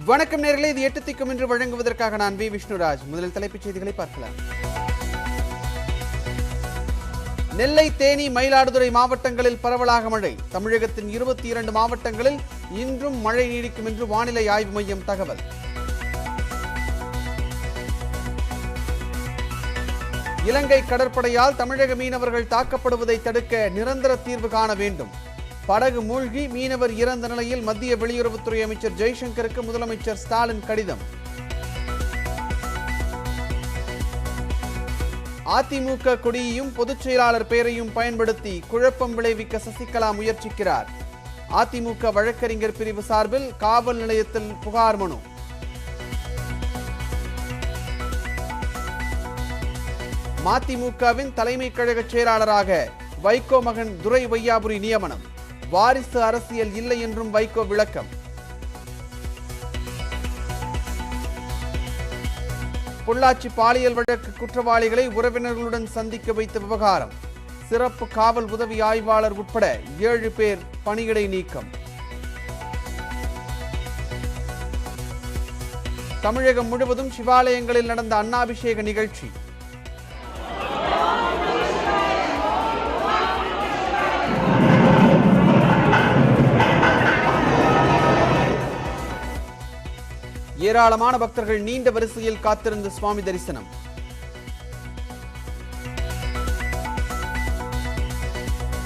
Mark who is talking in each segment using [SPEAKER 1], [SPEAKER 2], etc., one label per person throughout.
[SPEAKER 1] வணக்கம் நேயர்களே, இது 8 திக்கும் என்று வழங்குவதற்காக நான் வி விஷ்ணுராஜ். முதலில் தலைப்புச் செய்திகளை பார்க்கலாம். நெல்லை, தேனி, மயிலாடுதுறை மாவட்டங்களில் பரவலாக மழை. தமிழகத்தின் 22 மாவட்டங்களில் இன்றும் மழை நீடிக்கும் என்று வானிலை ஆய்வு மையம் தகவல். இலங்கை கடற்படையால் தமிழக மீனவர்கள் தாக்கப்படுவதை தடுக்க நிரந்தர தீர்வு காண வேண்டும். படகு மூழ்கி மீனவர் இறந்த நிலையில் மத்திய வெளியுறவுத்துறை அமைச்சர் ஜெய்சங்கருக்கு முதலமைச்சர் ஸ்டாலின் கடிதம். அதிமுக கொடியையும் பொதுச் செயலாளர் பெயரையும் பயன்படுத்தி குழப்பம் விளைவிக்க சசிகலா முயற்சிக்கிறார். அதிமுக வழக்கறிஞர் பிரிவு சார்பில் காவல் நிலையத்தில் புகார் மனு. மதிமுகவின் தலைமை கழக செயலாளராக வைகோ மகன் துரை வையாபுரி நியமனம். வாரிசு அரசியல் இல்லை என்றும் வைகோ விளக்கம். பொள்ளாச்சி பாலியல் வழக்கு குற்றவாளிகளை உறவினர்களுடன் சந்திக்க வைத்த விவகாரம். சிறப்பு காவல் உதவி ஆய்வாளர் உட்பட 7 பேர் பணியிடை நீக்கம். தமிழகம் முழுவதும் சிவாலயங்களில் நடந்த அன்னாபிஷேக நிகழ்ச்சி. ஏராளமான பக்தர்கள் நீண்ட வரிசையில் காத்திருந்த சுவாமி தரிசனம்.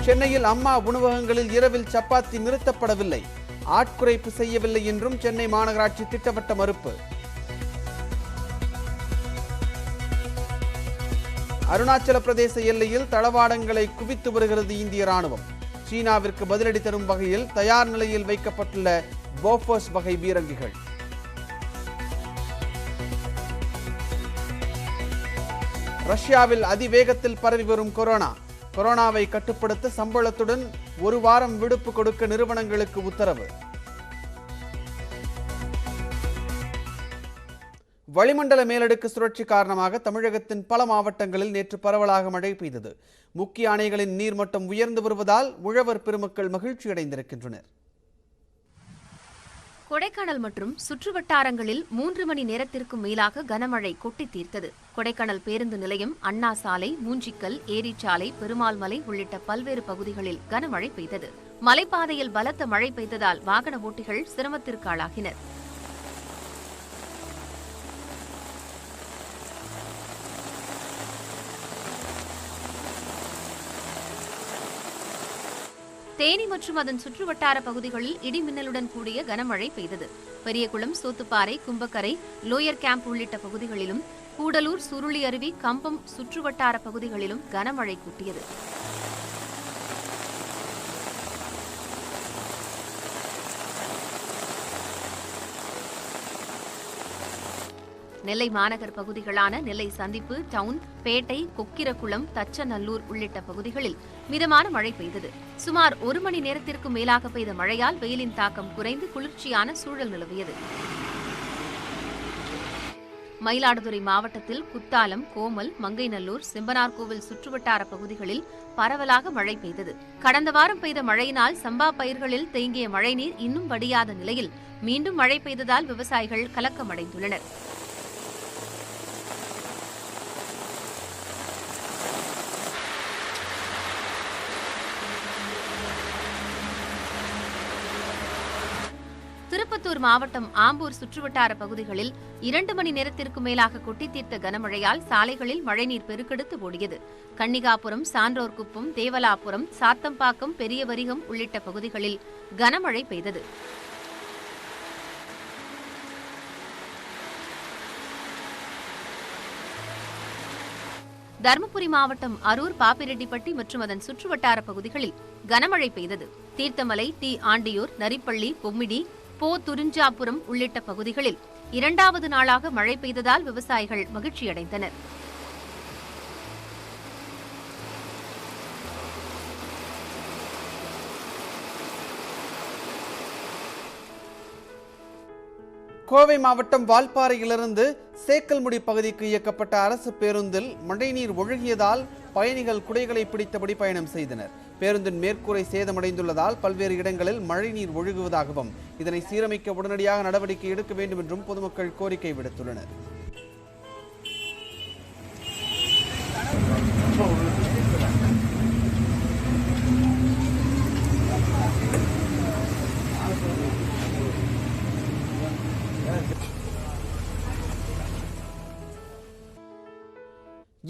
[SPEAKER 1] சென்னையில் அம்மா உணவகங்களில் இரவில் சப்பாத்தி நிறுத்தப்படவில்லை. ஆட்குறைப்பு செய்யவில்லை என்றும் சென்னை மாநகராட்சி திட்டவட்ட மறுப்பு. அருணாச்சல பிரதேச எல்லையில் தளவாடங்களை குவித்து வருகிறது இந்திய ராணுவம். சீனாவிற்கு பதிலடி தரும் வகையில் தயார் நிலையில் வைக்கப்பட்டுள்ள போஃபர்ஸ் வகை பீரங்கிகள். ரஷ்யாவில் அதிவேகத்தில் பரவி வரும் கொரோனாவை கட்டுப்படுத்த சம்பளத்துடன் 1 வாரம் விடுப்பு கொடுக்க நிறுவனங்களுக்கு உத்தரவு. வளிமண்டல மேலடுக்கு சுழற்சி காரணமாக தமிழகத்தின் பல மாவட்டங்களில் நேற்று பரவலாக மழை பெய்தது. முக்கிய அணைகளின் நீர்மட்டம் உயர்ந்து வருவதால் உழவர் பெருமக்கள் மகிழ்ச்சி அடைந்திருக்கின்றனர்.
[SPEAKER 2] கொடைக்கானல் மற்றும் சுற்றுவட்டாரங்களில் 3 மணி நேரத்திற்கும் மேலாக கனமழை கொட்டி தீர்த்தது. கொடைக்கானல் பேருந்து நிலையம், அண்ணா சாலை, மூஞ்சிக்கல், ஏரிச்சாலை, பெருமாள் மலை உள்ளிட்ட பல்வேறு பகுதிகளில் கனமழை பெய்தது. மலைப்பாதையில் பலத்த மழை பெய்ததால் வாகன ஓட்டிகள் சிரமத்திற்கு ஆளாகினர். தேனி மற்றும் அதன் சுற்றுவட்டார பகுதிகளில் இடிமின்னலுடன் கூடிய கனமழை பெய்தது. பெரியகுளம், சோத்துப்பாறை, கும்பக்கரை, லோயர் கேம்ப் உள்ளிட்ட பகுதிகளிலும், கூடலூர், சுருளி அருவி, கம்பம் சுற்றுவட்டார பகுதிகளிலும் கனமழை கொட்டியது. நெல்லை மாநகர் பகுதிகளான நெல்லை சந்திப்பு, டவுன், பேட்டை, கொக்கிரகுளம், தச்சநல்லூர் உள்ளிட்ட பகுதிகளில் மிதமான மழை பெய்தது. சுமார் 1 மணி நேரத்திற்கு மேலாக பெய்த மழையால் வெயிலின் தாக்கம் குறைந்து குளிர்ச்சியான சூழல் நிலவியது. மயிலாடுதுறை மாவட்டத்தில் குத்தாலம், கோமல், மங்கைநல்லூர், செம்பனார்கோவில் சுற்றுவட்டார பகுதிகளில் பரவலாக மழை பெய்தது. கடந்த வாரம் பெய்த மழையினால் சம்பா பயிர்களில் தேங்கிய மழைநீர் இன்னும் வடியாத நிலையில் மீண்டும் மழை பெய்ததால் விவசாயிகள் கலக்கமடைந்துள்ளனர். திருப்பத்தூர் மாவட்டம் ஆம்பூர் சுற்றுவட்டார பகுதிகளில் 2 மணி நேரத்திற்கு மேலாக கொட்டி தீர்த்த கனமழையால் சாலைகளில் மழைநீர் பெருக்கெடுத்து ஓடியது. கன்னிகாபுரம், சான்றோர்குப்பம், தேவலாபுரம், சாத்தம்பாக்கம், பெரியவரிகம் உள்ளிட்ட பகுதிகளில் கனமழை பெய்தது. தருமபுரி மாவட்டம் அரூர், பாப்பிரெட்டிப்பட்டி மற்றும் அதன் சுற்றுவட்டார பகுதிகளில் கனமழை பெய்தது. தீர்த்தமலை, டி ஆண்டியூர், நரிப்பள்ளி, பொம்மிடி, போ துரிஞ்சாபுரம் உள்ளிட்ட பகுதிகளில் 2வது நாளாக மழை பெய்ததால் விவசாயிகள் மகிழ்ச்சியடைந்தனர்.
[SPEAKER 1] கோவை மாவட்டம் வால்பாறையிலிருந்து சேக்கல்முடி பகுதிக்கு இயக்கப்பட்ட அரசு பேருந்தில் மழைநீர் ஒழுகியதால் பயணிகள் குடைகளை பிடித்தபடி பயணம் செய்தனர். பேருந்தின் மேற்கூரை சேதமடைந்துள்ளதால் பல்வேறு இடங்களில் மழைநீர் ஒழுகுவதாகவும் இதனை சீரமைக்க உடனடியாக நடவடிக்கை எடுக்க வேண்டும் என்றும் பொதுமக்கள் கோரிக்கை விடுத்துள்ளனர்.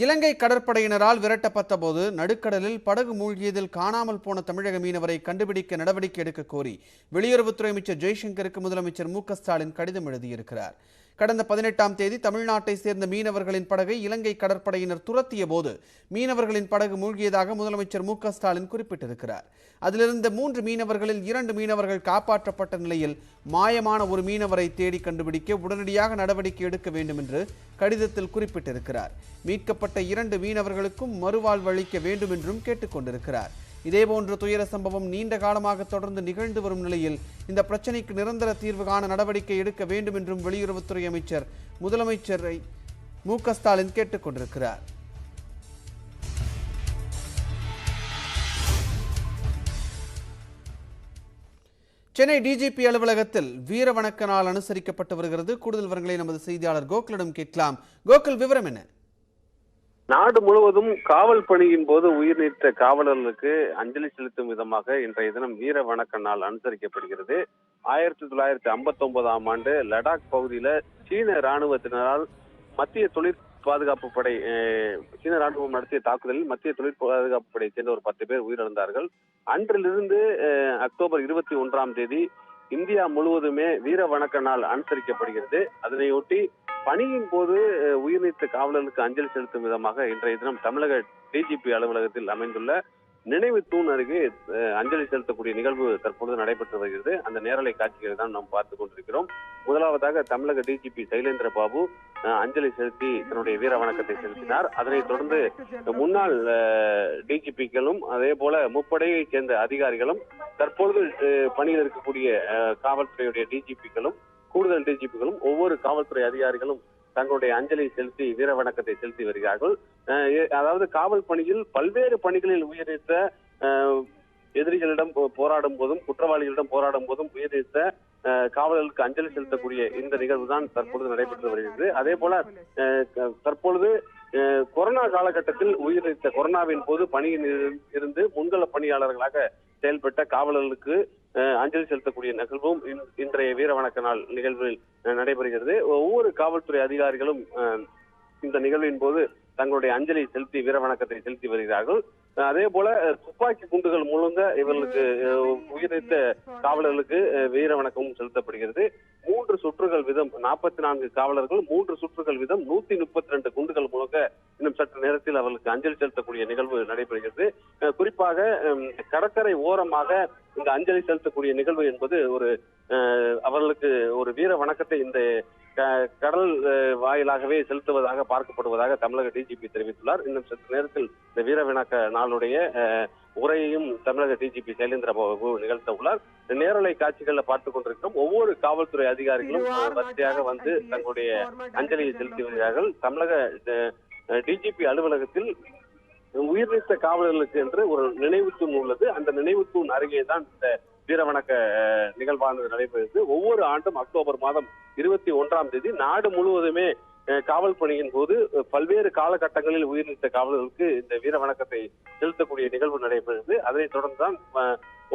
[SPEAKER 1] இலங்கை கடற்படையினரால் விரட்டப்பட்ட போது நடுக்கடலில் படகு மூழ்கியதில் காணாமல் போன தமிழக மீனவரை கண்டுபிடிக்க நடவடிக்கை எடுக்க கோரி வெளியுறவுத்துறை அமைச்சர் ஜெய்சங்கருக்கு முதலமைச்சர் மு.க.ஸ்டாலின் கடிதம் எழுதியிருக்கிறார். கடந்த 18ஆம் தேதி தமிழ்நாட்டை சேர்ந்த மீனவர்களின் படகை இலங்கை கடற்படையினர் துரத்திய போது மீனவர்களின் படகு மூழ்கியதாக முதலமைச்சர் மு.க.ஸ்டாலின் குறிப்பிட்டிருக்கிறார். அதிலிருந்த 3 மீனவர்களில் 2 மீனவர்கள் காப்பாற்றப்பட்ட நிலையில் மாயமான ஒரு மீனவரை தேடி கண்டுபிடிக்க உடனடியாக நடவடிக்கை எடுக்க வேண்டும் என்று கடிதத்தில் குறிப்பிட்டிருக்கிறார். மீட்கப்பட்ட 2 மீனவர்களுக்கும் மறுவாழ்வு அளிக்க வேண்டும் என்றும் கேட்டுக்கொண்டிருக்கிறார். இதேபோன்ற துயர சம்பவம் நீண்ட காலமாக தொடர்ந்து நிகழ்ந்து வரும் நிலையில் இந்த பிரச்சினைக்கு நிரந்தர தீர்வு காண நடவடிக்கை எடுக்க வேண்டும் என்றும் வெளியுறவுத்துறை அமைச்சர் முதலமைச்சரை மு.க.ஸ்டாலின் கேட்டுக்கொண்டிருக்கிறார். சென்னை டிஜிபி அலுவலகத்தில் வீர வணக்க நாள் அனுசரிக்கப்பட்டு வருகிறது. கூடுதல் விவரங்களை நமது செய்தியாளர் கோகுலிடம் கேட்கலாம். கோகுல், விவரம் என்ன?
[SPEAKER 3] நாடு முழுவதும் காவல் பணியின் போது உயிர் நீத்த காவலர்களுக்கு அஞ்சலி செலுத்தும் விதமாக இன்றைய தினம் வீர வணக்க நாள் அனுசரிக்கப்படுகிறது. 1959ஆம் ஆண்டு லடாக் பகுதியில சீன ராணுவத்தினரால் மத்திய தொழிற் பாதுகாப்பு படை சீன ராணுவம் நடத்திய தாக்குதலில் மத்திய தொழிற் பாதுகாப்பு படையை சேர்ந்த ஒரு 10 பேர் உயிரிழந்தார்கள். அன்றிலிருந்து அக்டோபர் 21ஆம் தேதி இந்தியா முழுவதுமே வீர வணக்க நாள் அனுசரிக்கப்படுகிறது. அதனையொட்டி பணியின் போது உயிர் நீத்த காவலர்களுக்கு அஞ்சலி செலுத்தும் விதமாக இன்றைய தினம் தமிழக டிஜிபி அலுவலகத்தில் அமைந்துள்ள நினைவு தூண் அருகே அஞ்சலி செலுத்தக்கூடிய நிகழ்வு தற்பொழுது நடைபெற்று வருகிறது. அந்த நேரலை காட்சிகளை தான் நாம் பார்த்துக் கொண்டிருக்கிறோம். முதலாவதாக தமிழக டிஜிபி சைலேந்திர பாபு அஞ்சலி செலுத்தி தன்னுடைய வீர வணக்கத்தை செலுத்தினார். அதனைத் தொடர்ந்து முன்னாள் டிஜிபிக்களும் அதே போல முப்படையை சேர்ந்த அதிகாரிகளும் தற்பொழுது பணியில் இருக்கக்கூடிய காவல்துறையுடைய டிஜிபிக்களும் கூடுதல் டிஜிபிகளும் ஒவ்வொரு காவல்துறை அதிகாரிகளும் தங்களுடைய அஞ்சலி செலுத்தி வீர வணக்கத்தை செலுத்தி வருகிறார்கள். அதாவது காவல் பணியில் பல்வேறு பணிகளில் உயிரிழந்த எதிரிகளிடம் போராடும் போதும் குற்றவாளிகளிடம் போராடும் போதும் உயிரிழந்த காவலர்களுக்கு அஞ்சலி செலுத்தக்கூடிய இந்த நிகழ்வு தான் தற்பொழுது நடைபெற்று வருகிறது. அதே போல தற்பொழுது கொரோனா காலகட்டத்தில் உயிரிழந்த கொரோனாவின் போது பணியில் இருந்து முன்கள பணியாளர்களாக செயல்பட்ட காவலர்களுக்கு அஞ்சலி செலுத்தக்கூடிய நிகழ்வும் இன்றைய வீர வணக்க நாள் நிகழ்வில் நடைபெறுகிறது. ஒவ்வொரு காவல்துறை அதிகாரிகளும் இந்த நிகழ்வின் போது தங்களுடைய அஞ்சலி செலுத்தி வீர வணக்கத்தை செலுத்தி வருகிறார்கள். அதே போல துப்பாக்கி குண்டுகள் முழுங்க இவர்களுக்கு உயிரிழந்த காவலர்களுக்கு வீர வணக்கமும் செலுத்தப்படுகிறது. 3 சுற்றுகள் வீதம் 44 காவலர்கள் 3 சுற்றுகள் வீதம் 132 குண்டுகள் முழுங்க இன்னும் சற்று நேரத்தில் அவர்களுக்கு அஞ்சலி செலுத்தக்கூடிய நிகழ்வு நடைபெறுகிறது. குறிப்பாக கடற்கரை ஓரமாக இந்த அஞ்சலி செலுத்தக்கூடிய நிகழ்வு என்பது அவர்களுக்கு ஒரு வீர வணக்கத்தை இந்த கடல் வாயிலாகவே செலுத்துவதாக பார்க்கப்படுவதாக தமிழக டிஜிபி தெரிவித்துள்ளார். இன்னும் சற்று நேரத்தில் இந்த வீர வணக்க நாளுடைய உரையையும் தமிழக டிஜிபி சைலேந்திர பாபு நிகழ்த்த உள்ளார். நேரலை காட்சிகள்ல பார்த்துக் கொண்டிருக்கிறோம். ஒவ்வொரு காவல்துறை அதிகாரிகளும் வரிசையாக வந்து தங்களுடைய அஞ்சலியை செலுத்தி வருகிறார்கள். தமிழக டிஜிபி அலுவலகத்தில் உயிர் நீத்த காவலர்களுக்கு என்று ஒரு நினைவு தூண் உள்ளது. அந்த நினைவு தூண் அருகே தான் இந்த வீர வணக்க நிகழ்வானது நடைபெறுகிறது. ஒவ்வொரு ஆண்டும் அக்டோபர் மாதம் 21ஆம் தேதி நாடு முழுவதுமே காவல் பணியின் போது பல்வேறு காலகட்டங்களில் உயிர் நீத்த காவலர்களுக்கு இந்த வீர வணக்கத்தை செலுத்தக்கூடிய நிகழ்வு நடைபெறுகிறது. அதனைத் தொடர்ந்துதான்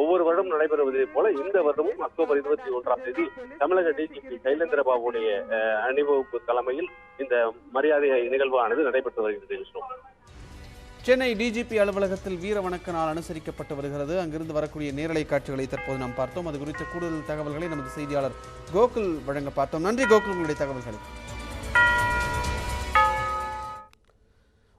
[SPEAKER 3] ஒவ்வொரு வருடம் நடைபெறுவதை போல இந்த வருடமும் அக்டோபர் 21ஆம் தேதி தமிழக டிஜிபி சைலேந்திர பாபுடைய அணிவகுப்பு தலைமையில் இந்த மரியாதை நிகழ்வானது நடைபெற்று வருகிறது.
[SPEAKER 1] சென்னை டிஜிபி அலுவலகத்தில் வீர வணக்க நாள் அனுசரிக்கப்பட்டு வருகிறது. அங்கிருந்து வரக்கூடிய நேரலை காட்சிகளை தற்போது நாம் பார்த்தோம். அது குறித்த கூடுதல் தகவல்களை நமது செய்தியாளர் கோகுல் வழங்க பார்த்தோம். நன்றி கோகுல், உங்களுடைய தகவல்களை.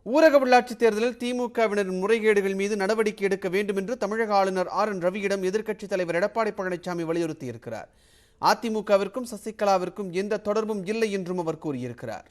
[SPEAKER 1] ஊரக உள்ளாட்சித் தேர்தலில் திமுகவினரின் முறைகேடுகள் மீது நடவடிக்கை எடுக்க வேண்டும் என்று தமிழக ஆளுநர் RN ரவியிடம் எதிர்க்கட்சித் தலைவர் எடப்பாடி பழனிசாமி வலியுறுத்தியிருக்கிறார். அதிமுகவிற்கும் சசிகலாவிற்கும் எந்த தொடர்பும் இல்லை என்றும் அவர் கூறியிருக்கிறார்.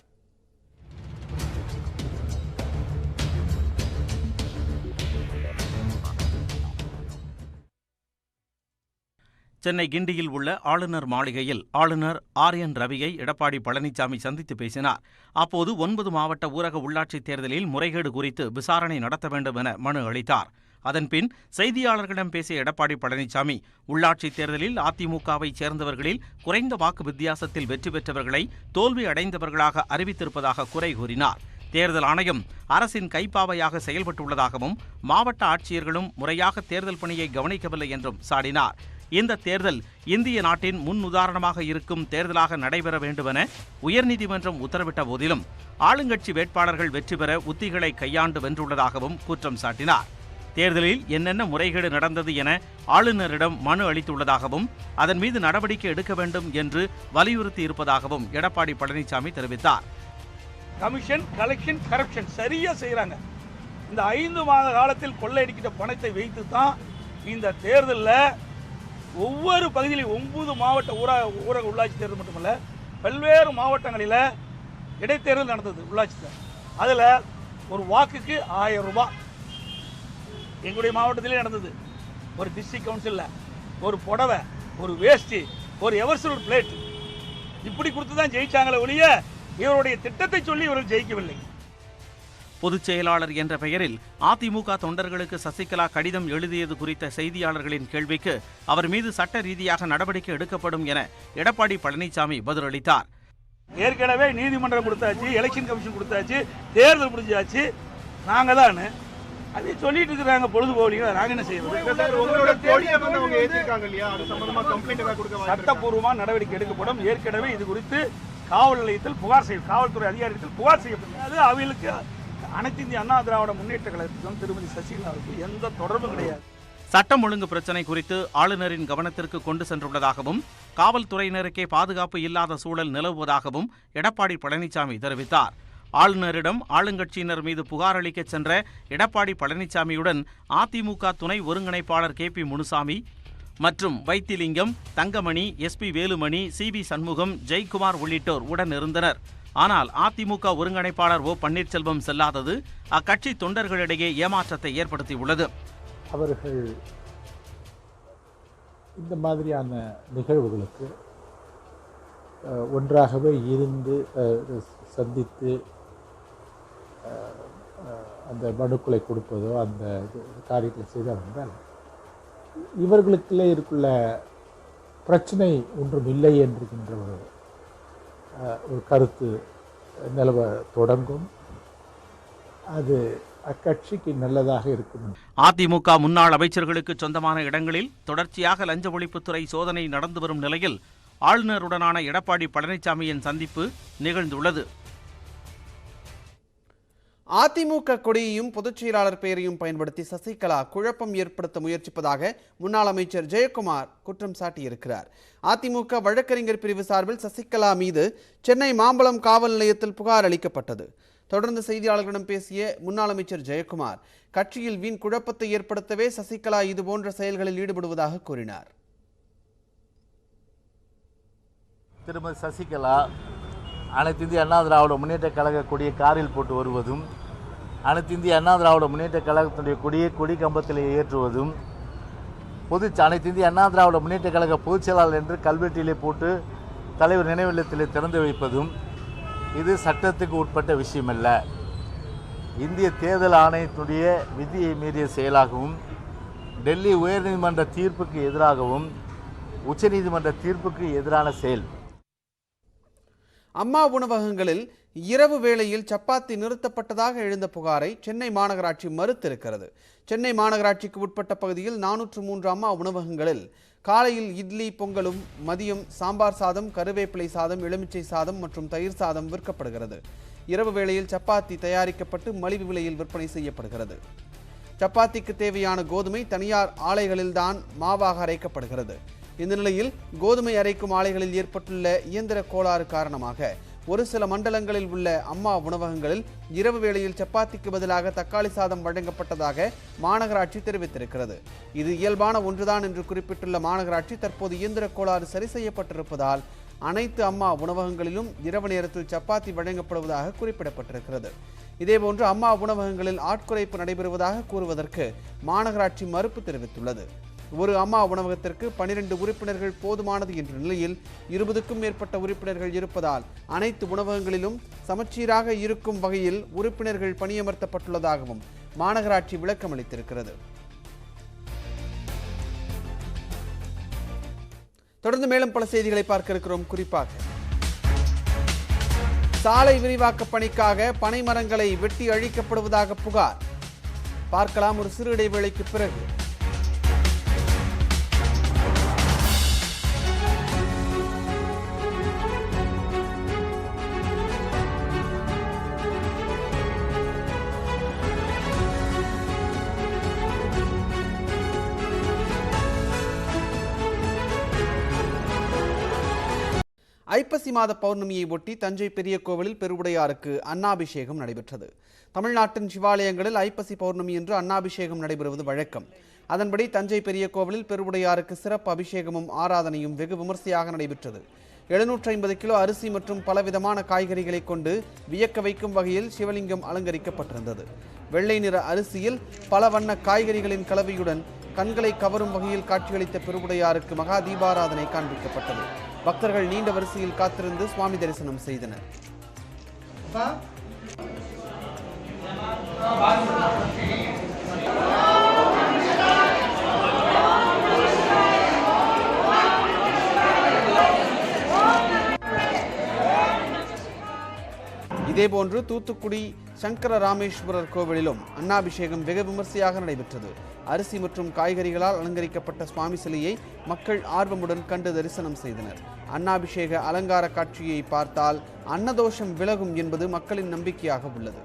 [SPEAKER 4] சென்னை கிண்டியில் உள்ள ஆளுநர் மாளிகையில் ஆளுநர் RN ரவியை எடப்பாடி பழனிசாமி சந்தித்து பேசினார். அப்போது 9 மாவட்ட ஊரக உள்ளாட்சித் தேர்தலில் முறைகேடு குறித்து விசாரணை நடத்த வேண்டும் என மனு அளித்தார். அதன்பின் செய்தியாளர்களிடம் பேசிய எடப்பாடி பழனிசாமி உள்ளாட்சித் தேர்தலில் அதிமுகவை சேர்ந்தவர்களில் குறைந்த வாக்கு வித்தியாசத்தில் வெற்றி பெற்றவர்களை தோல்வி அடைந்தவர்களாக அறிவித்திருப்பதாக குறை கூறினார். தேர்தல் ஆணையம் அரசின் கைப்பாவையாக செயல்பட்டுள்ளதாகவும் மாவட்ட ஆட்சியர்களும் முறையாக தேர்தல் பணியை கவனிக்கவில்லை என்றும் சாடினார். இந்த தேர்தல் இந்திய நாட்டின் முன் உதாரணமாக இருக்கும் தேர்தலாக நடைபெற வேண்டுமென உயர்நீதிமன்றம் உத்தரவிட்ட போதிலும் ஆளுங்கட்சி வேட்பாளர்கள் வெற்றி பெற உத்திகளை கையாண்டு வென்றுள்ளதாகவும் குற்றம் சாட்டினார். தேர்தலில் என்னென்ன முறைகேடு நடந்தது என ஆளுநரிடம் மனு அளித்துள்ளதாகவும் அதன் மீது நடவடிக்கை எடுக்க வேண்டும் என்று வலியுறுத்தி இருப்பதாகவும் எடப்பாடி பழனிசாமி தெரிவித்தார்.
[SPEAKER 5] கமிஷன், கலெக்ஷன், கரப்ஷன் சரியா செய்யறாங்க. இந்த 5 மாத காலத்தில் கொள்ளையடிக்கிற பணத்தை வைத்து தான் இந்த தேர்தலில் ஒவ்வொரு பகுதியிலும் 9 மாவட்ட ஊரக உள்ளாட்சி தேர்தல் மட்டுமல்ல, பல்வேறு மாவட்டங்களில் இடைத்தேர்தல் நடந்தது. உள்ளாட்சி அதில் ஒரு வாக்குக்கு 1000 ரூபாய் எங்களுடைய மாவட்டத்திலே நடந்தது. ஒரு டிஸ்ட்ரிக்ட் கவுன்சிலில் ஒரு புடவை, ஒரு வேஷ்டி, ஒரு எவர்சில் பிளேட் இப்படி கொடுத்து தான் ஜெயிச்சாங்களே ஒழிய இவருடைய திட்டத்தை சொல்லி இவர்கள் ஜெயிக்கவில்லை.
[SPEAKER 4] பொதுச் செயலாளர் என்ற பெயரில் அதிமுக தொண்டர்களுக்கு சசிகலா கடிதம் எழுதியது குறித்த செய்தியாளர்களின் கேள்விக்கு அவர் மீது சட்ட ரீதியாக நடவடிக்கை எடுக்கப்படும் என எடப்பாடி பழனிசாமி பதிலளித்தார்.
[SPEAKER 5] ஏற்கனவே நீதிமன்றம் கொடுத்தாச்சு, எலெக்ஷன் கமிஷன் கொடுத்தாச்சு, தேர்தல் முடிஞ்சாச்சு. நாங்க தான் அதை சொல்லிட்டு இருக்கிறாங்க. பொழுது போகலீங்க, நாங்க என்ன செய்யறது? சட்டப்பூர்வமா நடவடிக்கை எடுக்கப்படும். ஏற்கனவே இது குறித்து காவல் நிலையத்தில் புகார் செய்யும், காவல்துறை அதிகாரிகள் புகார் செய்யப்பட்டது. அது அவர்களுக்கு அனைத்து இந்திய அண்ணா திராவிட முன்னேற்ற கழகத்திலும் திருமதி சசிகலாவுக்கு எந்த தொடர்பும் கிடையாது.
[SPEAKER 4] சட்டம் ஒழுங்கு பிரச்சினை குறித்து ஆளுநரின் கவனத்திற்கு கொண்டு சென்றுள்ளதாகவும் காவல்துறையினருக்கே பாதுகாப்பு இல்லாத சூழல் நிலவுவதாகவும் எடப்பாடி பழனிசாமி தெரிவித்தார். ஆளுநரிடம் ஆளுங்கட்சியினர் மீது புகார் அளிக்க சென்ற எடப்பாடி பழனிசாமியுடன் அதிமுக துணை ஒருங்கிணைப்பாளர் KP முனுசாமி மற்றும் வைத்திலிங்கம், தங்கமணி, SP வேலுமணி, CB சண்முகம், ஜெயக்குமார் உள்ளிட்டோர் உடன் இருந்தனர். ஆனால் அதிமுக ஒருங்கிணைப்பாளர் O பன்னீர்செல்வம் செல்லாதது அக்கட்சி தொண்டர்களிடையே ஏமாற்றத்தை ஏற்படுத்தியுள்ளது.
[SPEAKER 6] அவர்கள் இந்த மாதிரியான நிகழ்வுகளுக்கு ஒன்றாகவே இருந்து சந்தித்து அந்த மனுக்களை கொடுப்பதோ அந்த காரியத்தை செய்தால் என்றால் இவர்களுக்குள்ளே இருக்குள்ள பிரச்சனை ஒன்றும் இல்லை என்கின்ற ஒரு கருத்து நிலவ தொடங்கும். அது அக்கட்சிக்கு நல்லதாக இருக்கும்.
[SPEAKER 4] அதிமுக முன்னாள் அமைச்சர்களுக்கு சொந்தமான இடங்களில் தொடர்ச்சியாக லஞ்ச ஒழிப்புத்துறை சோதனை நடந்து வரும் நிலையில் ஆளுநருடனான எடப்பாடி பழனிசாமியின் சந்திப்பு நிகழ்ந்துள்ளது.
[SPEAKER 1] அதிமுக கொடியையும் பொதுச் செயலாளர் பெயரையும் பயன்படுத்தி சசிகலா குழப்பம் ஏற்படுத்த முயற்சிப்பதாக முன்னாள் அமைச்சர் ஜெயக்குமார் குற்றம் சாட்டியிருக்கிறார். அதிமுக வழக்கறிஞர் பிரிவு சார்பில் சசிகலா மீது சென்னை மாம்பலம் காவல் நிலையத்தில் புகார் அளிக்கப்பட்டது. தொடர்ந்து செய்தியாளர்களிடம் பேசிய முன்னாள் அமைச்சர் ஜெயக்குமார் கட்சியில் வீண் குழப்பத்தை ஏற்படுத்தவே சசிகலா இதுபோன்ற செயல்களில் ஈடுபடுவதாக கூறினார்.
[SPEAKER 7] திருமதி சசிகலா அனைத்து இந்திய அண்ணா திராவிட முன்னேற்ற கழக கொடியை காரில் போட்டு வருவதும், அனைத்து இந்திய அண்ணா திராவிட முன்னேற்ற கழகத்தினுடைய கொடியை கொடி கம்பத்தில் ஏற்றுவதும், அனைத்து இந்திய அண்ணா திராவிட முன்னேற்ற கழக பொதுச் செயலாளர் என்று கல்வெட்டிலே போட்டு தலைவர் நினைவில்லத்திலே திறந்து வைப்பதும் இது சட்டத்துக்கு உட்பட்ட விஷயமல்ல. இந்திய தேர்தல் ஆணையத்தினுடைய விதியை மீறிய செயலாகவும், டெல்லி உயர்நீதிமன்ற தீர்ப்புக்கு எதிராகவும், உச்சநீதிமன்ற தீர்ப்புக்கு எதிரான செயல்.
[SPEAKER 1] அம்மா உணவகங்களில் இரவு வேளையில் சப்பாத்தி நிறுத்தப்பட்டதாக எழுந்த புகாரை சென்னை மாநகராட்சி மறுத்திருக்கிறது. சென்னை மாநகராட்சிக்கு உட்பட்ட பகுதியில் 403 அம்மா உணவகங்களில் காலையில் இட்லி பொங்கலும், மதியம் சாம்பார் சாதம், கருவேப்பிலை சாதம், எலுமிச்சை சாதம் மற்றும் தயிர் சாதம் விற்கப்படுகிறது. இரவு வேளையில் சப்பாத்தி தயாரிக்கப்பட்டு மலிவு விலையில் விற்பனை செய்யப்படுகிறது. சப்பாத்திக்கு தேவையான கோதுமை தனியார் ஆலைகளில்தான் மாவாக அரைக்கப்படுகிறது. இந்த நிலையில் கோதுமை அரைக்கும் ஆலைகளில் ஏற்பட்டுள்ள இயந்திர கோளாறு காரணமாக ஒரு சில மண்டலங்களில் உள்ள அம்மா உணவகங்களில் இரவு வேளையில் சப்பாத்திக்கு பதிலாக தக்காளி சாதம் வழங்கப்பட்டதாக மாநகராட்சி தெரிவித்திருக்கிறது. இது இயல்பான ஒன்றுதான் என்று குறிப்பிட்டுள்ள மாநகராட்சி தற்போது இயந்திர கோளாறு சரி செய்யப்பட்டிருப்பதால் அனைத்து அம்மா உணவகங்களிலும் இரவு நேரத்தில் சப்பாத்தி வழங்கப்படுவதாக குறிப்பிடப்பட்டிருக்கிறது. இதேபோன்று அம்மா உணவகங்களில் ஆட்குறைப்பு நடைபெறுவதாக கூறுவதற்கு மாநகராட்சி மறுப்பு தெரிவித்துள்ளது. ஒரு அம்மா உணவகத்திற்கு 12 உறுப்பினர்கள் போதுமானது என்ற நிலையில் 20க்கும் மேற்பட்ட உறுப்பினர்கள் இருப்பதால் அனைத்து உணவகங்களிலும் சமச்சீராக இருக்கும் வகையில் உறுப்பினர்கள் பணியமர்த்தப்பட்டுள்ளதாகவும் மாநகராட்சி விளக்கம் அளித்திருக்கிறது. தொடர்ந்து மேலும் பல செய்திகளை பார்க்க இருக்கிறோம். குறிப்பாக சாலை விரிவாக்க பணிக்காக பனை மரங்களை வெட்டி அழிக்கப்படுவதாக புகார். பார்க்கலாம் ஒரு சிறு இடைவேளைக்கு பிறகு. ஐப்பசி மாத பௌர்ணமியை ஒட்டி தஞ்சை பெரிய கோவிலில் பெருவுடையாருக்கு அன்னாபிஷேகம் நடைபெற்றது. தமிழ்நாட்டின் சிவாலயங்களில் ஐப்பசி பௌர்ணமி என்று அன்னாபிஷேகம் நடைபெறுவது வழக்கம். அதன்படி தஞ்சை பெரிய கோவிலில் பெருவுடையாருக்கு சிறப்பு அபிஷேகமும் ஆராதனையும் வெகு விமர்சையாக நடைபெற்றது. 750 கிலோ அரிசி மற்றும் பலவிதமான காய்கறிகளை கொண்டு வியக்க வைக்கும் வகையில் சிவலிங்கம் அலங்கரிக்கப்பட்டிருந்தது. வெள்ளை நிற அரிசியில் பல வண்ண காய்கறிகளின் கலவையுடன் கண்களை கவரும் வகையில் காட்சியளித்த பெருவுடையாருக்கு மகா தீபாராதனை காண்பிக்கப்பட்டது. பக்தர்கள் நீண்ட வரிசையில் காத்திருந்து சுவாமி தரிசனம் செய்தனர். இதேபோன்று தூத்துக்குடி சங்கர ராமேஸ்வரர் கோவிலிலும் அன்னாபிஷேகம் வெகு விமர்சையாக நடைபெற்றது. அரிசி மற்றும் காய்கறிகளால் அலங்கரிக்கப்பட்ட சுவாமி சிலையை மக்கள் ஆர்வமுடன் கண்டு தரிசனம் செய்தனர். அன்னாபிஷேக அலங்கார காட்சியை பார்த்தால் அன்னதோஷம் விலகும் என்பது மக்களின் நம்பிக்கையாக உள்ளது.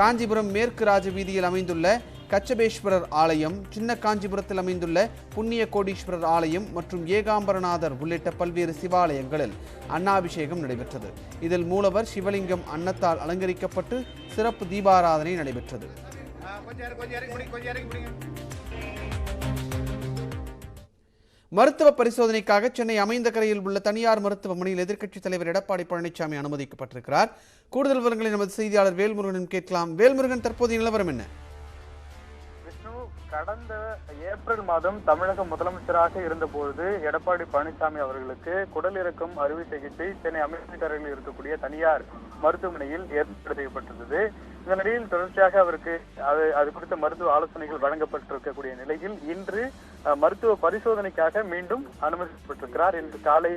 [SPEAKER 1] காஞ்சிபுரம் மேற்கு ராஜ வீதியில் அமைந்துள்ள கச்சபேஸ்வரர் ஆலயம், சின்ன காஞ்சிபுரத்தில் அமைந்துள்ள புண்ணிய கோடீஸ்வரர் ஆலயம் மற்றும் ஏகாம்பரநாதர் உள்ளிட்ட பல்வேறு சிவாலயங்களில் அன்னாபிஷேகம் நடைபெற்றது. இதில் மூலவர் சிவலிங்கம் அன்னத்தால் அலங்கரிக்கப்பட்டு சிறப்பு தீபாராதனை நடைபெற்றது. மருத்துவ பரிசோதனைக்காக சென்னை அமைந்தகரையில் உள்ள தனியார் மருத்துவமனையில் எதிர்க்கட்சித் தலைவர் எடப்பாடி பழனிசாமி அனுமதிக்கப்பட்டிருக்கிறார். கூடுதல் விவரங்களை நமது செய்தியாளர் வேல்முருகன் கேட்கலாம். வேல்முருகன், தற்போதைய நிலவரம் என்ன?
[SPEAKER 8] கடந்த ஏப்ரல் மாதம் தமிழக முதலமைச்சராக இருந்தபோது எடப்பாடி பழனிசாமி அவர்களுக்கு குடலிறக்கம் அறுவை சிகிச்சை சென்னை அமைந்தகரையில் இருக்கக்கூடிய தனியார் மருத்துவமனையில் ஏற்பாடு செய்யப்பட்டிருந்தது. இந்த நிலையில் தொடர்ச்சியாக அவருக்கு அது குறித்த மருத்துவ ஆலோசனைகள் வழங்கப்பட்டிருக்கக்கூடிய நிலையில் இன்று மருத்துவ பரிசோதனைக்காக மீண்டும் அனுமதிக்கப்பட்டிருக்கிறார். இன்று காலை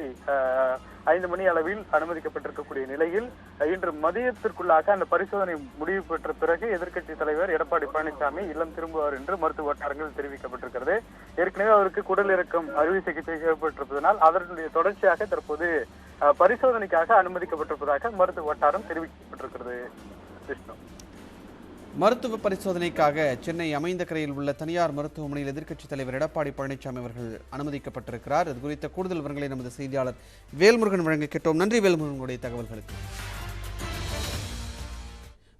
[SPEAKER 8] 5 மணி அளவில் அனுமதிக்கப்பட்டிருக்கக்கூடிய நிலையில் இன்று மதியத்திற்குள்ளாக அந்த பரிசோதனை முடிவு பெற்ற பிறகு எதிர்க்கட்சி தலைவர் எடப்பாடி பழனிசாமி இல்லம் திரும்புவார் என்று மருத்துவ வட்டாரங்கள் தெரிவிக்கப்பட்டிருக்கிறது. ஏற்கனவே அவருக்கு குடலிறக்கம் அறுவை சிகிச்சை செய்யப்பட்டிருப்பதனால் அதனுடைய தொடர்ச்சியாக தற்போது பரிசோதனைக்காக அனுமதிக்கப்பட்டிருப்பதாக மருத்துவ வட்டாரம் தெரிவிக்கப்பட்டிருக்கிறது.
[SPEAKER 1] மருத்துவ பரிசோதனைக்காக சென்னை அமைந்தகரையில் உள்ள தனியார் மருத்துவமனையில் எதிர்க்கட்சித் தலைவர் எடப்பாடி பழனிசாமி அவர்கள் அனுமதிக்கப்பட்டிருக்கிறார். இது குறித்த கூடுதல் விவரங்களை நமது செய்தியாளர் வேல்முருகன் வழங்க கேட்டோம். நன்றி வேல்முருகனுடைய தகவல்களுக்கு.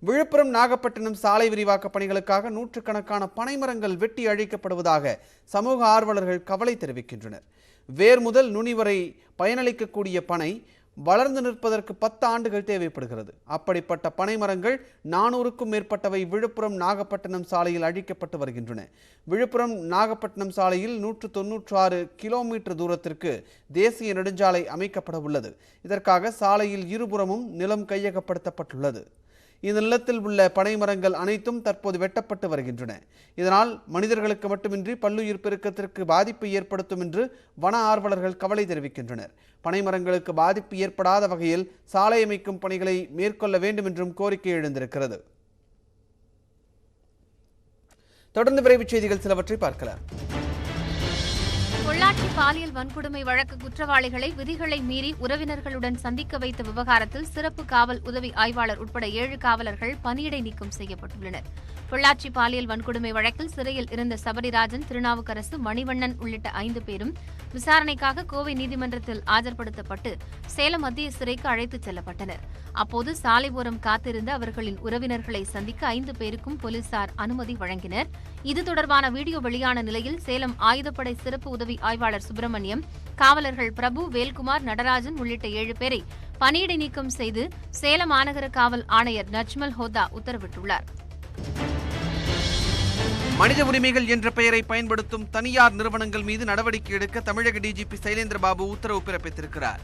[SPEAKER 1] விழுப்புரம் நாகப்பட்டினம் சாலை விரிவாக்க பணிகளுக்காக நூற்றுக்கணக்கான பனைமரங்கள் வெட்டி அழிக்கப்படுவதாக சமூக ஆர்வலர்கள் கவலை தெரிவிக்கின்றனர். வேர் முதல் நுனி வரை பயனளிக்கக்கூடிய பனை வளர்ந்து நிற்பதற்கு 10 ஆண்டுகள் தேவைப்படுகிறது. அப்படிப்பட்ட பனைமரங்கள் 400க்கும் மேற்பட்டவை விழுப்புரம் நாகப்பட்டினம் சாலையில் அழிக்கப்பட்டு வருகின்றன. விழுப்புரம் நாகப்பட்டினம் சாலையில் 196 கிலோமீட்டர் தூரத்திற்கு தேசிய நெடுஞ்சாலை அமைக்கப்பட உள்ளது. இதற்காக சாலையில் இருபுறமும் நிலம் கையகப்படுத்தப்பட்டுள்ளது. இந்த நிலத்தில் உள்ள பனைமரங்கள் அனைத்தும் தற்போது வெட்டப்பட்டு வருகின்றன. இதனால் மனிதர்களுக்கு மட்டுமின்றி பல்லுயிர் பெருக்கத்திற்கு பாதிப்பு ஏற்படுத்தும் என்று வன ஆர்வலர்கள் கவலை தெரிவிக்கின்றனர். பனைமரங்களுக்கு பாதிப்பு ஏற்படாத வகையில் சாலை அமைக்கும் பணிகளை மேற்கொள்ள வேண்டும் என்றும் கோரிக்கை எழுந்திருக்கிறது. தொடர்ந்து விரைவுச் செய்திகள் சிலவற்றை பார்க்கலாம்.
[SPEAKER 2] பொள்ளாச்சி பாலியல் வன்கொடுமை வழக்கு குற்றவாளிகளை விதிகளை மீறி உறவினர்களுடன் சந்திக்க வைத்த விவகாரத்தில் சிறப்பு காவல் உதவி ஆய்வாளர் உட்பட 7 காவலர்கள் பணியிடை நீக்கம் செய்யப்பட்டுள்ளனர். பொள்ளாச்சி பாலியல் வன்கொடுமை வழக்கில் சிறையில் இருந்த சபரிராஜன், திருநாவுக்கரசு, மணிவண்ணன் உள்ளிட்ட 5 பேரும் விசாரணைக்காக கோவை நீதிமன்றத்தில் ஆஜர்படுத்தப்பட்டு சேலம் மத்திய சிறைக்கு அழைத்துச் செல்லப்பட்டனர். அப்போது சாலை ஓரம் காத்திருந்த அவர்களின் உறவினர்களை சந்திக்க 5 பேருக்கும் போலீசார் அனுமதி வழங்கினர். இது தொடர்பான வீடியோ வெளியான நிலையில் சேலம் ஆயுதப்படை சிறப்பு உதவி ஆய்வாளர் சுப்பிரமணியம், காவலர்கள் பிரபு, வேல்குமார், நடராஜன் உள்ளிட்ட 7 பேரை பணியிடை நீக்கம் செய்து சேலம் மாநகர காவல் ஆணையர் நஜ்மல் ஹோதா உத்தரவிட்டுள்ளார்.
[SPEAKER 1] மனித உரிமைகள் என்ற பெயரை பயன்படுத்தும் தனியார் நிறுவனங்கள் மீது நடவடிக்கை எடுக்க தமிழக டிஜிபி சைலேந்திரபாபு உத்தரவு பிறப்பித்திருக்கிறார்.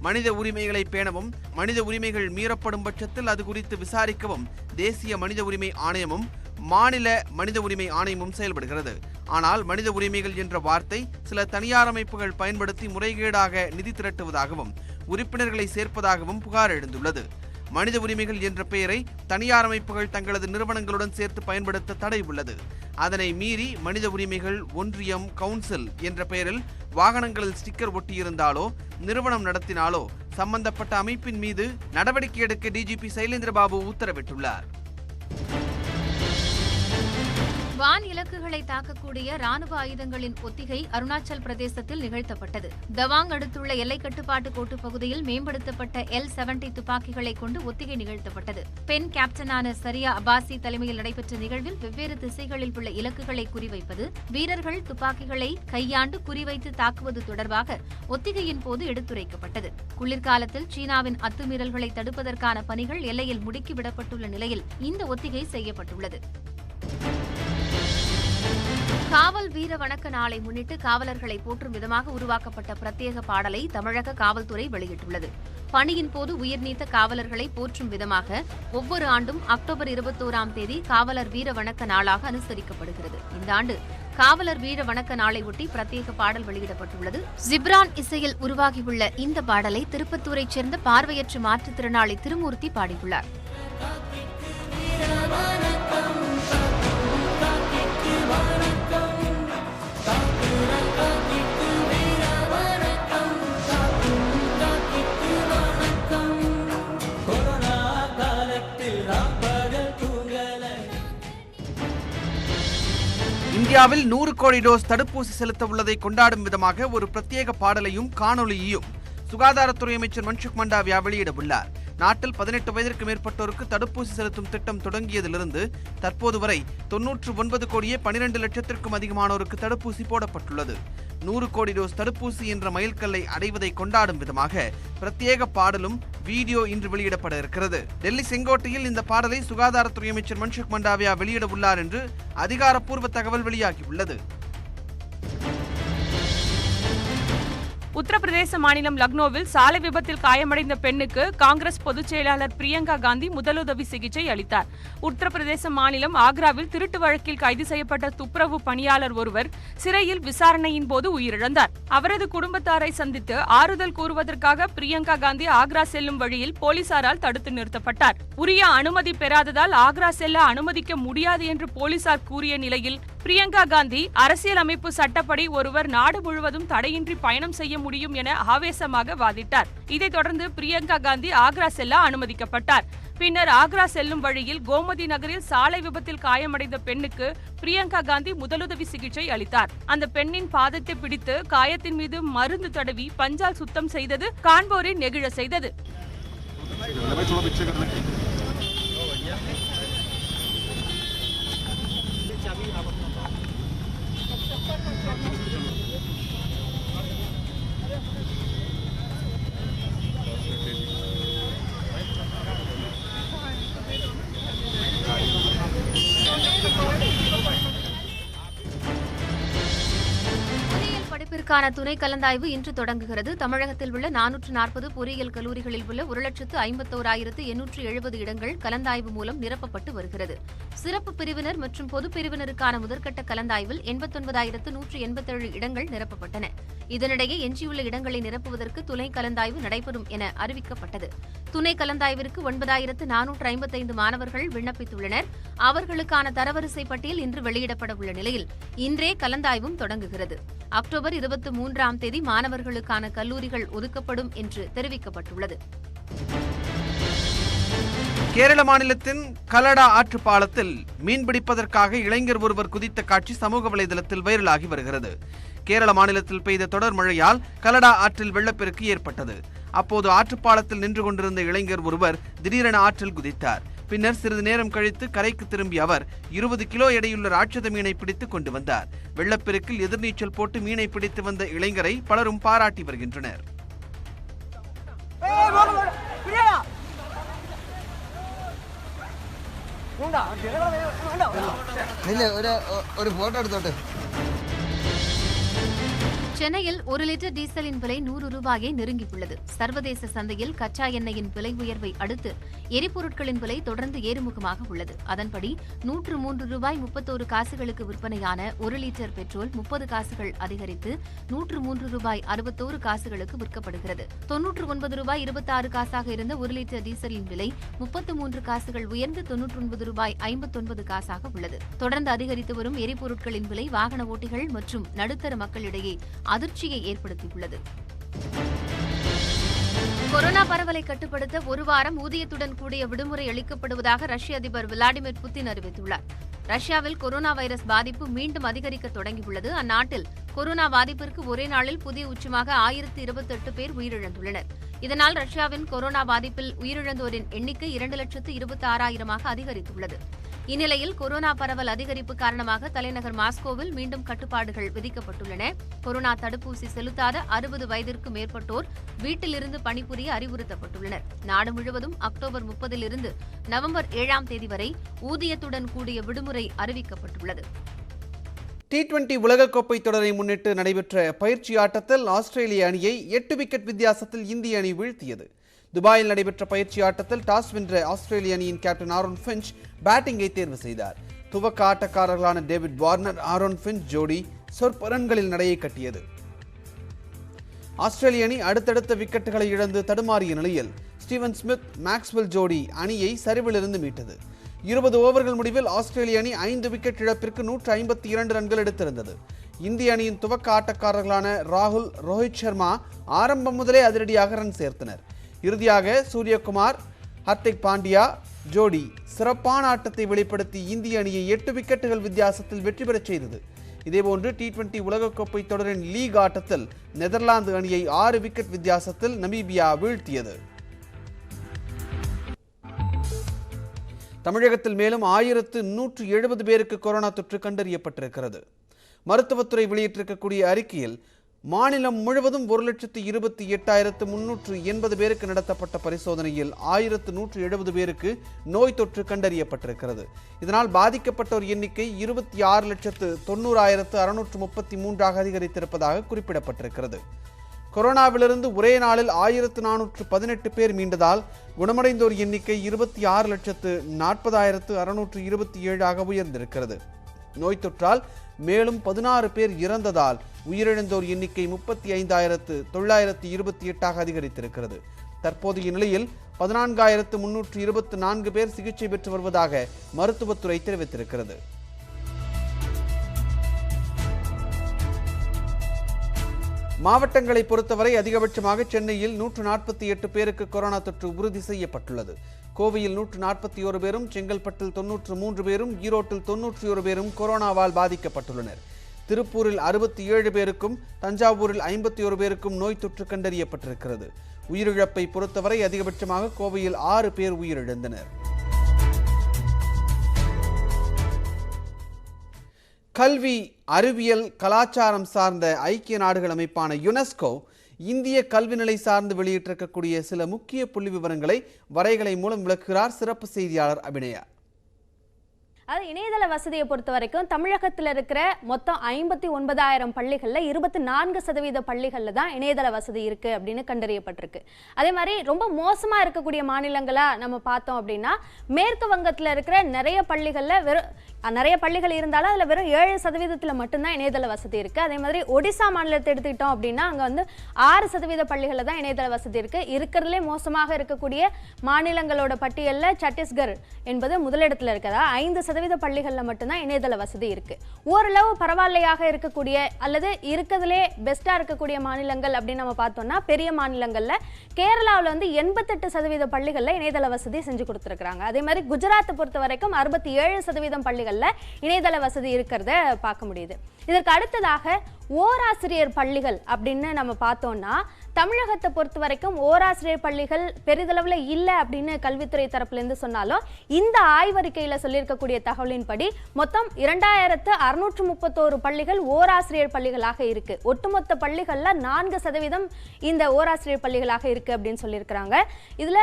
[SPEAKER 1] மனித உரிமைகளை பேணவும் மனித உரிமைகள் மீறப்படும் பட்சத்தில் அது குறித்து விசாரிக்கவும் தேசிய மனித உரிமை ஆணையமும் மாநில மனித உரிமை ஆணையமும் செயல்படுகிறது. ஆனால் மனித உரிமைகள் என்ற வார்த்தை சில தனியார் அமைப்புகள் பயன்படுத்தி முறைகேடாக நிதி திரட்டுவதாகவும் உறுப்பினர்களை சேர்ப்பதாகவும் புகார் எழுந்துள்ளது. மனித உரிமைகள் என்ற பெயரை தனியார் அமைப்புகள் தங்களது நிறுவனங்களுடன் சேர்த்து பயன்படுத்த தடை உள்ளது. அதனை மீறி மனித உரிமைகள் ஒன்றியம், கவுன்சில் என்ற பெயரில் வாகனங்களில் ஸ்டிக்கர் ஒட்டியிருந்தாலோ நிறுவனம் நடத்தினாலோ சம்பந்தப்பட்ட அமைப்பின் மீது நடவடிக்கை எடுக்க டிஜிபி சைலேந்திரபாபு உத்தரவிட்டுள்ளார்.
[SPEAKER 2] வான் இலக்குகளை தாக்கக்கூடிய ராணுவ ஆயுதங்களின் ஒத்திகை அருணாச்சல் பிரதேசத்தில் நிகழ்த்தப்பட்டது. தவாங் அடுத்துள்ள எல்லை கட்டுப்பாட்டு கோட்டு பகுதியில் மேம்படுத்தப்பட்ட L-70 துப்பாக்கிகளை கொண்டு ஒத்திகை நிகழ்த்தப்பட்டது. பெண் கேப்டனான சரியா அபாசி தலைமையில் நடைபெற்ற நிகழ்வில் வெவ்வேறு திசைகளில் உள்ள இலக்குகளை குறிவைப்பது, வீரர்கள் துப்பாக்கிகளை கையாண்டு குறிவைத்து தாக்குவது தொடர்பாக ஒத்திகையின் போது எடுத்துரைக்கப்பட்டது. குளிர்காலத்தில் சீனாவின் அத்துமீறல்களை தடுப்பதற்கான பணிகள் எல்லையில் முடுக்கிவிடப்பட்டுள்ள நிலையில் இந்த ஒத்திகை செய்யப்பட்டுள்ளது. காவல் வீர வணக்க நாளை முன்னிட்டு காவலர்களை போற்றும் விதமாக உருவாக்கப்பட்ட பிரத்யேக பாடலை தமிழக காவல்துறை வெளியிட்டுள்ளது. பணியின் போது உயிர்நீத்த காவலர்களை போற்றும் விதமாக ஒவ்வொரு ஆண்டும் அக்டோபர் 21ஆம் தேதி காவலர் வீர வணக்க நாளாக அனுசரிக்கப்படுகிறது. இந்த ஆண்டு காவலர் வீர வணக்க நாளை ஒட்டி பிரத்யேக பாடல் வெளியிடப்பட்டுள்ளது. ஜிப்ரான் இசையில் உருவாகியுள்ள இந்த பாடலை திருப்பத்தூரைச் சேர்ந்த பார்வையற்ற மாற்றுத்திறனாளி திருமூர்த்தி பாடியுள்ளார்.
[SPEAKER 1] இந்தியாவில் 100 கோடி டோஸ் தடுப்பூசி செலுத்த உள்ளதை கொண்டாடும் விதமாக ஒரு பிரத்யேக பாடலையும் காணொலியையும் சுகாதாரத்துறை அமைச்சர் மன்சுக் மண்டாவியா வெளியிட உள்ளார். நாட்டில் 18 வயதிற்கு மேற்பட்டோருக்கு தடுப்பூசி செலுத்தும் திட்டம் தொடங்கியதிலிருந்து தற்போது வரை 99 கோடியே 12 லட்சத்திற்கும் அதிகமானோருக்கு தடுப்பூசி போடப்பட்டுள்ளது. 100 கோடி டோஸ் தடுப்பூசி என்ற மைல்கல்லை அடைவதை கொண்டாடும் விதமாக பிரத்யேக பாடலும் வீடியோ இன்று வெளியிடப்பட இருக்கிறது. டெல்லி செங்கோட்டையில் இந்த பாடலை சுகாதாரத்துறை அமைச்சர் மன்சுக் மண்டாவியா வெளியிட உள்ளார் என்று அதிகாரப்பூர்வ தகவல் வெளியாகியுள்ளது.
[SPEAKER 9] உத்தரப்பிரதேச மாநிலம் லக்னோவில் சாலை விபத்தில் காயமடைந்த பெண்ணுக்கு காங்கிரஸ் பொதுச் செயலாளர் பிரியங்கா காந்தி முதலுதவி சிகிச்சை அளித்தார். உத்தரப்பிரதேச மாநிலம் ஆக்ராவில் திருட்டு வழக்கில் கைது செய்யப்பட்ட துப்புரவு பணியாளர் ஒருவர் சிறையில் விசாரணையின் போது உயிரிழந்தார். அவரது குடும்பத்தாரை சந்தித்து ஆறுதல் கூறுவதற்காக பிரியங்கா காந்தி ஆக்ரா செல்லும் வழியில் போலீசாரால் தடுத்து நிறுத்தப்பட்டார். உரிய அனுமதி பெறாததால் ஆக்ரா செல்ல அனுமதிக்க முடியாது என்று போலீசார் கூறிய நிலையில் பிரியங்கா காந்தி அரசியலமைப்பு சட்டப்படி ஒருவர் நாடு முழுவதும் தடையின்றி பயணம் செய்ய முடியும் என ஆவேசமாக வாதிட்டார். இதைத் தொடர்ந்து பிரியங்கா காந்தி ஆக்ரா செல்ல அனுமதிக்கப்பட்டார். பின்னர் ஆக்ரா செல்லும் வழியில் கோமதி நகரில் சாலை விபத்தில் காயமடைந்த பெண்ணுக்கு பிரியங்கா காந்தி முதலுதவி சிகிச்சை அளித்தார். அந்த பெண்ணின் பாதத்தை பிடித்து காயத்தின் மீது மருந்து தடவி பஞ்சால் சுத்தம் செய்தது காண்போரை நெகிழ செய்தது.
[SPEAKER 2] படிப்பிற்கான துணை கலந்தாய்வு இன்று தொடங்குகிறது. தமிழகத்தில் உள்ள 440 பொறியியல் கல்லூரிகளில் உள்ள 1,51,870 இடங்கள் கலந்தாய்வு மூலம் நிரப்பப்பட்டு வருகிறது. சிறப்பு பிரிவினர் மற்றும் பொது பிரிவினருக்கான முதற்கட்ட கலந்தாய்வில் 89,187 இடங்கள் நிரப்பப்பட்டன. இதனிடையே எஞ்சியுள்ள இடங்களை நிரப்புவதற்கு துணை கலந்தாய்வு நடைபெறும் என அறிவிக்கப்பட்டது. துணை கலந்தாய்விற்கு 9,455 மாணவர்கள் விண்ணப்பித்துள்ளனர். அவர்களுக்கான தரவரிசை பட்டியல் இன்று வெளியிடப்பட உள்ள நிலையில் இன்றே கலந்தாய்வும் தொடங்குகிறது. அக்டோபர் 23ஆம் தேதி மாணவர்களுக்கான கல்லூரிகள் ஒதுக்கப்படும் என்று தெரிவிக்கப்பட்டுள்ளது.
[SPEAKER 1] கேரள மாநிலத்தின் கலடா ஆற்று பாலத்தில் மீன்பிடிப்பதற்காக இளைஞர் ஒருவர் குதித்த காட்சி சமூக வலைதளத்தில் வைரலாகி வருகிறது. கேரள மாநிலத்தில் பெய்த தொடர் மழையால் கலடா ஆற்றில் வெள்ளப்பெருக்கு ஏற்பட்டது. அப்போது ஆற்றுப்பாலத்தில் நின்று கொண்டிருந்த இளைஞர் ஒருவர் திடீரென ஆற்றில் குதித்தார். பின்னர் சிறிது நேரம் கழித்து கரைக்கு திரும்பிய அவர் 20 கிலோ எடையுள்ள ராட்சத மீனை பிடித்து கொண்டு வந்தார். வெள்ளப்பெருக்கில் எதிர்நீச்சல் போட்டு மீனை பிடித்து வந்த இளைஞரை பலரும் பாராட்டி வருகின்றனர்.
[SPEAKER 2] சென்னையில் 1 லிட்டர் டீசலின் விலை 100 ரூபாயை நெருங்கியுள்ளது. சர்வதேச சந்தையில் கச்சா எண்ணெயின் விலை உயர்வை அடுத்து எரிபொருட்களின் விலை தொடர்ந்து ஏறுமுகமாக உள்ளது. அதன்படி 103 ரூபாய் 31 காசுகளுக்கு விற்பனையான 1 லிட்டர் பெட்ரோல் 30 காசுகள் அதிகரித்து 103 ரூபாய் 61 காசுகளுக்கு விற்கப்படுகிறது. 99 ரூபாய் 26 காசாக இருந்த 1 லிட்டர் டீசலின் விலை 33 காசுகள் உயர்ந்து 99 ரூபாய் 59 காசாக உள்ளது. தொடர்ந்து அதிகரித்து வரும் எரிபொருட்களின் விலை வாகன ஓட்டிகள் மற்றும் நடுத்தர மக்களிடையே அதிர்ச்சியை ஏற்படுத்தியுள்ளது. கொரோனா பரவலை கட்டுப்படுத்த ஒரு வாரம் ஊதியத்துடன் கூடிய விடுமுறை அளிக்கப்படுவதாக ரஷ்ய அதிபர் விளாடிமிர் புட்டின் அறிவித்துள்ளார். ரஷ்யாவில் கொரோனா வைரஸ் பாதிப்பு மீண்டும் அதிகரிக்க தொடங்கியுள்ளது. அந்நாட்டில் கொரோனா பாதிப்பிற்கு ஒரே நாளில் புதிய உச்சமாக 1028 பேர் உயிரிழந்துள்ளனர். இதனால் ரஷ்யாவின் கொரோனா பாதிப்பில் உயிரிழந்தோரின் எண்ணிக்கை 2,26,000 அதிகரித்துள்ளது. இந்நிலையில் கொரோனா பரவல் அதிகரிப்பு காரணமாக தலைநகர் மாஸ்கோவில் மீண்டும் கட்டுப்பாடுகள் விதிக்கப்பட்டுள்ளன. கொரோனா தடுப்பூசி செலுத்தாத 60 வயதிற்கு மேற்பட்டோர் வீட்டிலிருந்து பணிபுரிய அறிவுறுத்தப்பட்டுள்ளனர். நாடு முழுவதும் அக்டோபர் 30 நவம்பர் 7 வரை ஊதியத்துடன் கூடிய விடுமுறை அறிவிக்கப்பட்டுள்ளது.
[SPEAKER 1] T20 உலகக்கோப்பை தொடரை முன்னிட்டு நடைபெற்ற பயிற்சி ஆட்டத்தில் ஆஸ்திரேலிய அணியை 8 விக்கெட் வித்தியாசத்தில் இந்திய அணி வீழ்த்தியது. துபாயில் நடைபெற்ற பயிற்சி ஆட்டத்தில் டாஸ் வென்ற ஆஸ்திரேலிய அணியின் கேப்டன் ஆரோன் ஃபின்ச் பேட்டிங்கை தேர்வு செய்தார். துவக்க ஆட்டக்காரர்களான டேவிட் வார்னர், ஆரோன் ஃபின்ச் ஜோடி சொற்ப ரன்களில் நடையை கட்டியது. ஆஸ்திரேலிய அணி அடுத்தடுத்த விக்கெட்டுகளை இழந்து தடுமாறிய நிலையில் ஸ்டீவன் ஸ்மித், மேக்ஸ்வெல் ஜோடி அணியை சரிவிலிருந்து மீட்டது. 20 ஓவர்கள் முடிவில் ஆஸ்திரேலிய அணி 5 விக்கெட் இழப்பிற்கு 152 ரன்கள் எடுத்திருந்தது. இந்திய அணியின் துவக்க ஆட்டக்காரர்களான ராகுல், ரோஹித் சர்மா ஆரம்பம் முதலே அதிரடியாக ரன் சேர்த்தனர். இறுதியாக சூரியகுமார், ஹர்திக் பாண்டியா ஜோடி சிறப்பான ஆட்டத்தை வெளிப்படுத்தி இந்திய அணியை 8 விக்கெட்டுகள் வித்தியாசத்தில் வெற்றி பெறச் செய்தது. இதேபோன்று T20 உலகக்கோப்பை தொடரின் லீக் ஆட்டத்தில் நெதர்லாந்து அணியை 6 விக்கெட் வித்தியாசத்தில் நமீபியா வீழ்த்தியது. தமிழகத்தில் மேலும் 1170 பேருக்கு கொரோனா தொற்று கண்டறியப்பட்டிருக்கிறது. மருத்துவத்துறை வெளியிட்டிருக்கக்கூடிய அறிக்கையில் மாநிலம் முழுவதும் 1,28,380 பேருக்கு நடத்தப்பட்ட பரிசோதனையில் 1,170 பேருக்கு நோய் தொற்று கண்டறியப்பட்டிருக்கிறது. இதனால் பாதிக்கப்பட்டோர் எண்ணிக்கை 26,90,633 அதிகரித்திருப்பதாக குறிப்பிடப்பட்டிருக்கிறது. கொரோனாவிலிருந்து ஒரே நாளில் 1,418 பேர் மீண்டதால் குணமடைந்தோர் எண்ணிக்கை 26,40,627 உயர்ந்திருக்கிறது. நோய் தொற்றால் மேலும் 16 பேர் இறந்ததால் உயிரிழந்தோர் எண்ணிக்கை 35,928 அதிகரித்திருக்கிறது. தற்போதைய நிலையில் 14,324 பேர் சிகிச்சை பெற்று வருவதாக மருத்துவத்துறை தெரிவித்திருக்கிறது. மாவட்டங்களை பொறுத்தவரை அதிகபட்சமாக சென்னையில் 148 பேருக்கு கொரோனா தொற்று உறுதி செய்யப்பட்டுள்ளது. கோவையில் 141 பேரும், செங்கல்பட்டில் 93 பேரும், ஈரோட்டில் 91 பேரும் கொரோனாவால் பாதிக்கப்பட்டுள்ளனர். திருப்பூரில் 67 பேருக்கும், தஞ்சாவூரில் 51 பேருக்கும் நோய் தொற்று கண்டறியப்பட்டிருக்கிறது. உயிரிழப்பை பொறுத்தவரை அதிகபட்சமாக கோவையில் 6 பேர் உயிரிழந்தனர். கல்வி, அறிவியல், கலாச்சாரம் சார்ந்த ஐக்கிய நாடுகள் அமைப்பான யுனெஸ்கோ இந்திய கல்வி நிலை சார்ந்து வெளியிட்டிருக்கக்கூடிய சில முக்கிய புள்ளி விவரங்களை வரைகலை மூலம் விளக்குகிறார் சிறப்பு செய்தியாளர் அபிநயா.
[SPEAKER 10] அது இணையதள வசதியை பொறுத்த வரைக்கும் தமிழகத்தில் இருக்கிற மொத்தம் 59,000 பள்ளிகளில் 24% பள்ளிகளில் தான் இணையதள வசதி இருக்கு அப்படின்னு கண்டறியப்பட்டிருக்கு. அதே மாதிரி ரொம்ப மோசமா இருக்கக்கூடிய மாநிலங்களா நம்ம பார்த்தோம் அப்படின்னா மேற்கு வங்கத்தில் இருக்கிற நிறைய பள்ளிகள் இருந்தாலும் அதில் வெறும் 7% மட்டும்தான் இணையதள வசதி இருக்கு. அதே மாதிரி ஒடிசா மாநிலத்தை எடுத்துக்கிட்டோம் அப்படின்னா அங்கே வந்து 6% பள்ளிகளில் தான் இணையதள வசதி இருக்கு. இருக்கிறதுலே மோசமாக இருக்கக்கூடிய மாநிலங்களோட பட்டியலில் சத்தீஸ்கர் என்பது முதலிடத்தில் இருக்கிறதா 5% பள்ளிகளில் மட்டும்தான் இணையதள வசதி இருக்கு. ஓரளவு பரவாயில்லையாக இருக்கக்கூடிய அல்லது இருக்கிறதுலே பெஸ்டா இருக்கக்கூடிய மாநிலங்கள் அப்படின்னு நம்ம பார்த்தோம்னா பெரிய மாநிலங்கள்ல கேரளாவில் வந்து 88% பள்ளிகளில் இணையதள வசதி செஞ்சு கொடுத்துருக்காங்க. அதே மாதிரி குஜராத்தை பொறுத்த வரைக்கும் 67% பள்ளிகளில் இணையதள வசதி இருக்கிறத பார்க்க முடியுது. இதற்கு அடுத்ததாக ஓராசிரியர் பள்ளிகள் அப்படின்னு நம்ம பார்த்தோம்னா தமிழகத்தை பொறுத்த வரைக்கும் ஓராசிரியர் பள்ளிகள் பெரிதளவில் இல்லை அப்படின்னு கல்வித்துறை தரப்புலேருந்து சொன்னாலும் இந்த ஆய்வறிக்கையில் சொல்லியிருக்கக்கூடிய தகவலின்படி மொத்தம் 2,631 பள்ளிகள் ஓராசிரியர் பள்ளிகளாக இருக்கு. ஒட்டுமொத்த பள்ளிகளில் 4% இந்த ஓராசிரியர் பள்ளிகளாக இருக்கு அப்படின்னு சொல்லியிருக்கிறாங்க. இதுல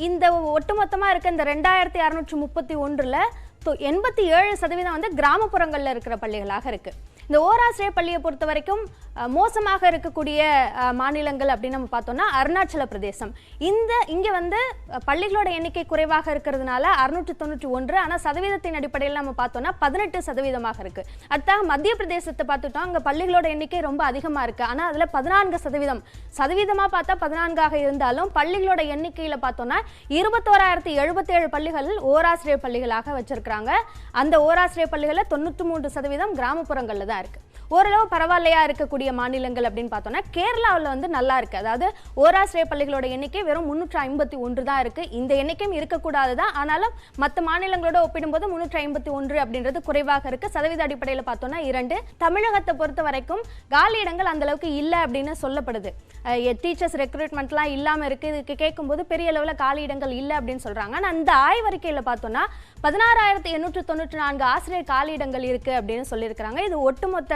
[SPEAKER 10] இந்த ஒட்டுமொத்தமாக இருக்க இந்த 2,631ல் 87% வந்து கிராமப்புறங்களில் இருக்கிற பள்ளிகளாக இருக்கு. இந்த ஓராசிரியர் பள்ளியை பொறுத்த வரைக்கும் மோசமாக இருக்கக்கூடிய மாநிலங்கள் அப்படின்னு நம்ம பார்த்தோம்னா அருணாச்சல பிரதேசம். இங்க வந்து பள்ளிகளோட எண்ணிக்கை குறைவாக இருக்கிறதுனால 691, ஆனால் சதவீதத்தின் அடிப்படையில் நம்ம பார்த்தோம்னா 18% இருக்கு. அடுத்தாக மத்திய பிரதேசத்தை பார்த்துட்டோம், அங்கே பள்ளிகளோட எண்ணிக்கை ரொம்ப அதிகமாக இருக்கு, ஆனால் அதில் 14%. சதவீதமாக பார்த்தா 14ஆக இருந்தாலும் பள்ளிகளோட எண்ணிக்கையில பார்த்தோம்னா 21,077 பள்ளிகள் ஓராசிரியர் பள்ளிகளாக வச்சிருக்கிறாங்க. அந்த ஓராசிரியர் பள்ளிகளில் 93% கிராமப்புறங்கள்ல தான் இருக்கு. ஓரளவு பரவாயில்லையா இருக்கக்கூடிய மாநிலங்கள் அப்படின்னு பார்த்தோம்னா கேரளாவில் வந்து நல்லா இருக்கு. அதாவது ஓராசிரியர் பள்ளிகளோட எண்ணிக்கை வெறும் 351 தான் இருக்கு. இந்த எண்ணிக்கையும் இருக்கக்கூடாது தான், ஆனாலும் மற்ற மாநிலங்களோட ஒப்பிடும்போது 351 அப்படின்றது குறைவாக இருக்கு. சதவீத அடிப்படையில் பார்த்தோம்னா 2. தமிழகத்தை பொறுத்த வரைக்கும் காலி இடங்கள் அந்த அளவுக்கு இல்லை அப்படின்னு சொல்லப்படுது. டீச்சர்ஸ் ரெக்ரூட்மெண்ட்லாம் இல்லாமல் இருக்கு. இதுக்கு கேட்கும்போது பெரிய அளவில் காலி இடங்கள் இல்லை அப்படின்னு சொல்றாங்க. ஆனால் அந்த ஆய்வறிக்கையில் பார்த்தோம்னா 16,894 ஆசிரியர் காலி இடங்கள் இருக்கு அப்படின்னு சொல்லியிருக்கிறாங்க. இது ஒட்டுமொத்த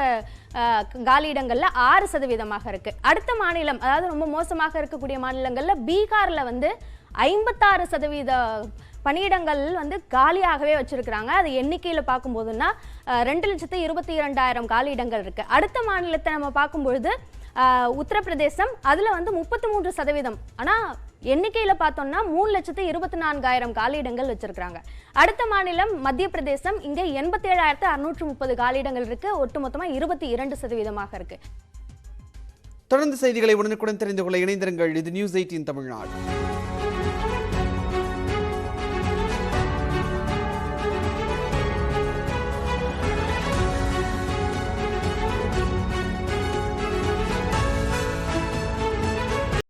[SPEAKER 10] காலி இடங்கள்ல 6% இருக்கு. அடுத்த மாநிலம், அதாவது ரொம்ப மோசமாக இருக்கக்கூடிய மாநிலங்கள்ல பீகார்ல வந்து 56% பணியிடங்கள் வந்து காலியாகவே வச்சிருக்கிறாங்க. அது எண்ணிக்கையில பார்க்கும்போதுன்னா 2,22,000 காலி இடங்கள் இருக்கு. அடுத்த மாநிலத்தை நம்ம பார்க்கும்பொழுது உத்தரப்பிரதேசம், அதுல வந்து 33%. ஆனா எண்ணிக்கையில பார்த்தோம்னா 3,24,000 காலியிடங்கள் வச்சிருக்காங்க. அடுத்த மாநிலம் மத்திய பிரதேசம், இங்க 87,630 காலியிடங்கள் இருக்கு. ஒட்டுமொத்தமா 22% இருக்கு.
[SPEAKER 1] தொடர்ந்து செய்திகளை உடனுக்குடன் தெரிந்து கொள்ள இணைந்திருங்கள். இது நியூஸ் 18 தமிழ்நாடு.